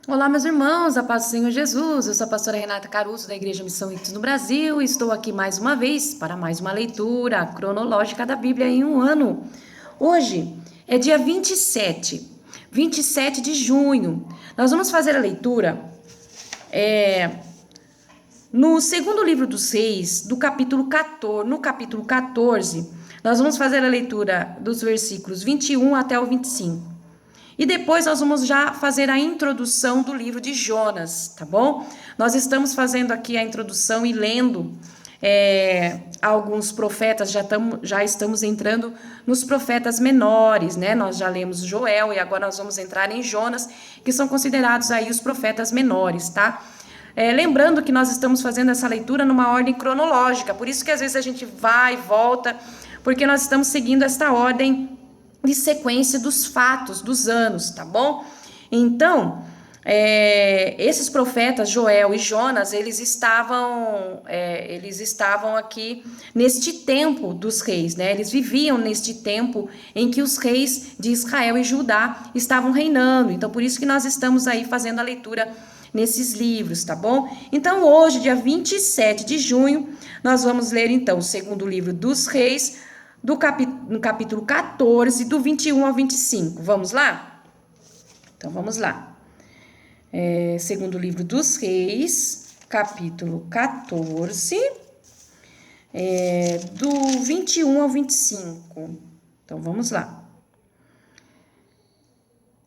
Olá, meus irmãos, a paz do Senhor Jesus. Eu sou a pastora Renata Caruso, da Igreja Missão Ritos no Brasil, e estou aqui mais uma vez para mais uma leitura cronológica da Bíblia em um ano. Hoje é dia 27 de junho. Nós vamos fazer a leitura no segundo livro dos Reis, do capítulo 14, no capítulo 14, nós vamos fazer a leitura dos versículos 21 até o 25. E depois nós vamos já fazer a introdução do livro de Jonas, tá bom? Nós estamos fazendo aqui a introdução e lendo alguns profetas, já estamos entrando nos profetas menores, né? Nós já lemos Joel e agora nós vamos entrar em Jonas, que são considerados aí os profetas menores, tá? Lembrando que nós estamos fazendo essa leitura numa ordem cronológica, por isso que às vezes a gente vai e volta, porque nós estamos seguindo esta ordem de sequência dos fatos, dos anos, tá bom? Então, esses profetas, Joel e Jonas, eles estavam aqui neste tempo dos reis, né? Eles viviam neste tempo em que os reis de Israel e Judá estavam reinando. Então, por isso que nós estamos aí fazendo a leitura nesses livros, tá bom? Então, hoje, dia 27 de junho, nós vamos ler, então, o segundo livro dos reis, no capítulo 14, do 21 ao 25. Vamos lá? Então, vamos lá. Segundo livro dos Reis, capítulo 14, do 21 ao 25. Então, vamos lá.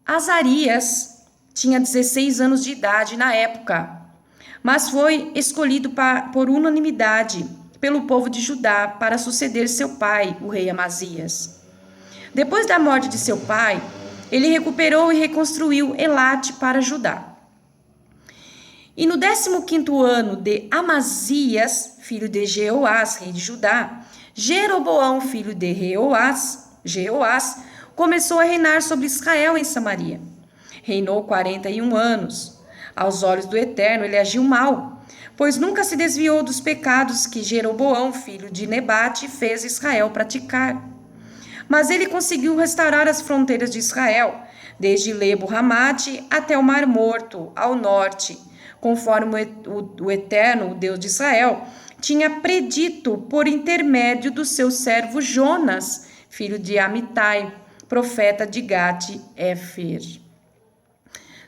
Azarias tinha 16 anos de idade na época, mas foi escolhido por unanimidade pelo povo de Judá para suceder seu pai, o rei Amazias. Depois da morte de seu pai, ele recuperou e reconstruiu Elate para Judá. E no 15º ano de Amazias, filho de Jeoás, rei de Judá, Jeroboão, filho de Jeoás, começou a reinar sobre Israel em Samaria. Reinou 41 anos. Aos olhos do Eterno, ele agiu mal, pois nunca se desviou dos pecados que Jeroboão, filho de Nebate, fez Israel praticar. Mas ele conseguiu restaurar as fronteiras de Israel, desde Lebo-Ramate até o Mar Morto, ao norte, conforme o Eterno, o Deus de Israel, tinha predito por intermédio do seu servo Jonas, filho de Amitai, profeta de Gate-Hefer.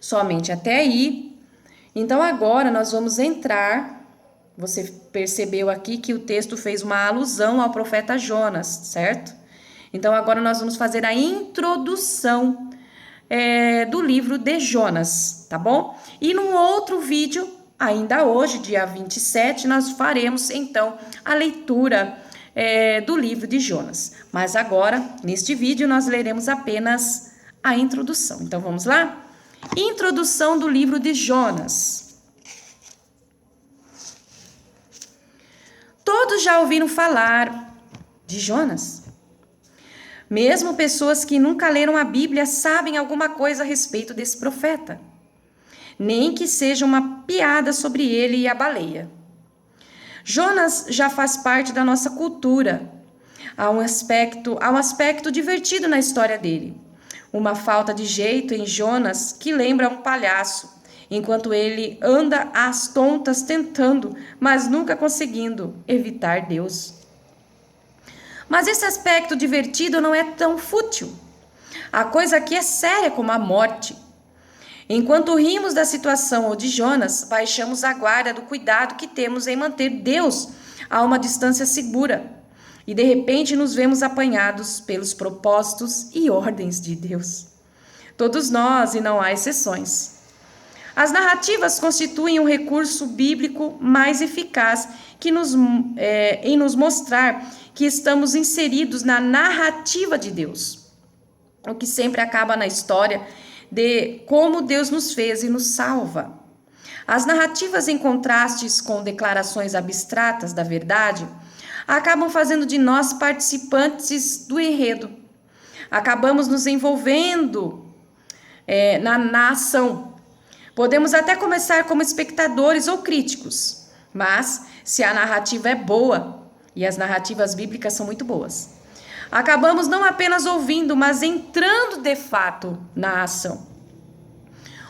Somente até aí. Então, agora nós vamos entrar. Você percebeu aqui que o texto fez uma alusão ao profeta Jonas, certo? Então, agora nós vamos fazer a introdução do livro de Jonas, tá bom? E num outro vídeo, ainda hoje, dia 27, nós faremos, então, a leitura do livro de Jonas. Mas agora, neste vídeo, nós leremos apenas a introdução. Então, vamos lá? Introdução do livro de Jonas. Todos já ouviram falar de Jonas? Mesmo pessoas que nunca leram a Bíblia sabem alguma coisa a respeito desse profeta. Nem que seja uma piada sobre ele e a baleia. Jonas já faz parte da nossa cultura. Há um aspecto divertido na história dele. Uma falta de jeito em Jonas que lembra um palhaço, enquanto ele anda às tontas tentando, mas nunca conseguindo evitar Deus. Mas esse aspecto divertido não é tão fútil. A coisa aqui é séria como a morte. Enquanto rimos da situação ou de Jonas, baixamos a guarda do cuidado que temos em manter Deus a uma distância segura. E de repente nos vemos apanhados pelos propósitos e ordens de Deus. Todos nós, e não há exceções. As narrativas constituem um recurso bíblico mais eficaz em nos mostrar que estamos inseridos na narrativa de Deus. O que sempre acaba na história de como Deus nos fez e nos salva. As narrativas, em contrastes com declarações abstratas da verdade, acabam fazendo de nós participantes do enredo. Acabamos nos envolvendo na ação. Podemos até começar como espectadores ou críticos, mas se a narrativa é boa, e as narrativas bíblicas são muito boas, acabamos não apenas ouvindo, mas entrando de fato na ação.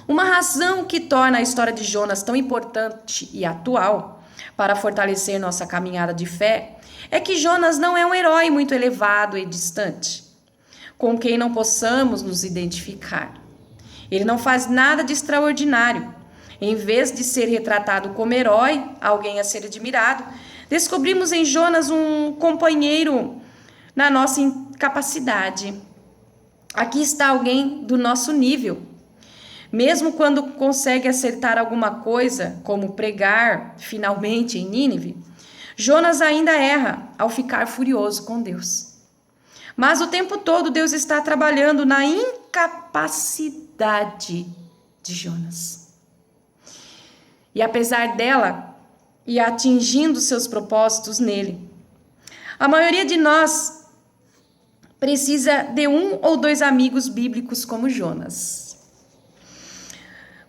Uma razão que torna a história de Jonas tão importante e atual para fortalecer nossa caminhada de fé é que Jonas não é um herói muito elevado e distante, com quem não possamos nos identificar. Ele não faz nada de extraordinário. Em vez de ser retratado como herói, alguém a ser admirado, descobrimos em Jonas um companheiro na nossa incapacidade. Aqui está alguém do nosso nível. Mesmo quando consegue acertar alguma coisa, como pregar finalmente em Nínive, Jonas ainda erra ao ficar furioso com Deus. Mas o tempo todo Deus está trabalhando na incapacidade de Jonas. E apesar dela, e atingindo seus propósitos nele. A maioria de nós precisa de um ou dois amigos bíblicos como Jonas.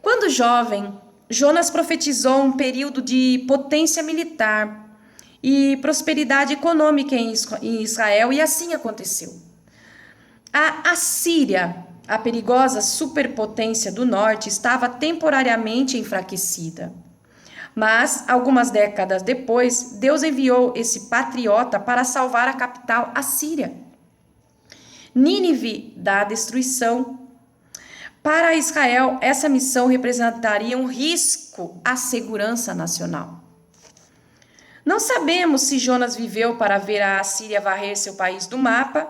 Quando jovem, Jonas profetizou um período de potência militar e prosperidade econômica em Israel, e assim aconteceu. A Assíria, a perigosa superpotência do norte, estava temporariamente enfraquecida. Mas, algumas décadas depois, Deus enviou esse patriota para salvar a capital Assíria. Nínive da destruição. Para Israel, essa missão representaria um risco à segurança nacional. Não sabemos se Jonas viveu para ver a Assíria varrer seu país do mapa,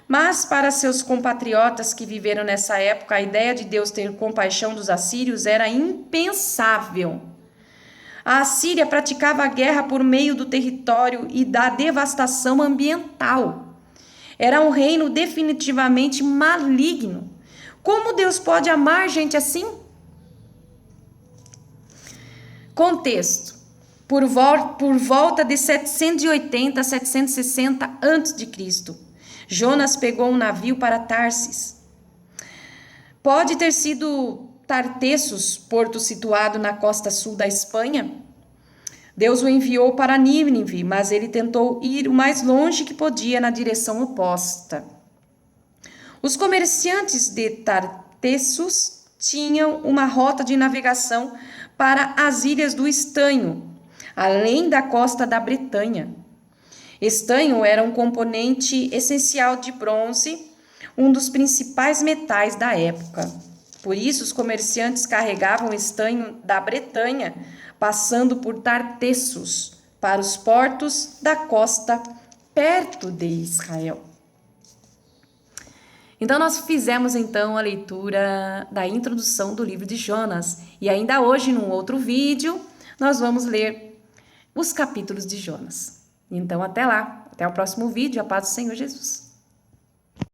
mas para seus compatriotas que viveram nessa época, a ideia de Deus ter compaixão dos assírios era impensável. A Assíria praticava a guerra por meio do território e da devastação ambiental. Era um reino definitivamente maligno. Como Deus pode amar gente assim? Contexto. Por volta de 780 a 760 a.C., Jonas pegou um navio para Tarsis. Pode ter sido Tartessos, porto situado na costa sul da Espanha. Deus o enviou para Nínive, mas ele tentou ir o mais longe que podia na direção oposta. Os comerciantes de Tartessos tinham uma rota de navegação para as ilhas do Estanho, além da costa da Bretanha. Estanho era um componente essencial de bronze, um dos principais metais da época. Por isso, os comerciantes carregavam estanho da Bretanha, passando por Tartessos, para os portos da costa perto de Israel. Então, nós fizemos então a leitura da introdução do livro de Jonas. E ainda hoje, num outro vídeo, nós vamos ler os capítulos de Jonas. Então, até lá. Até o próximo vídeo. A paz do Senhor Jesus.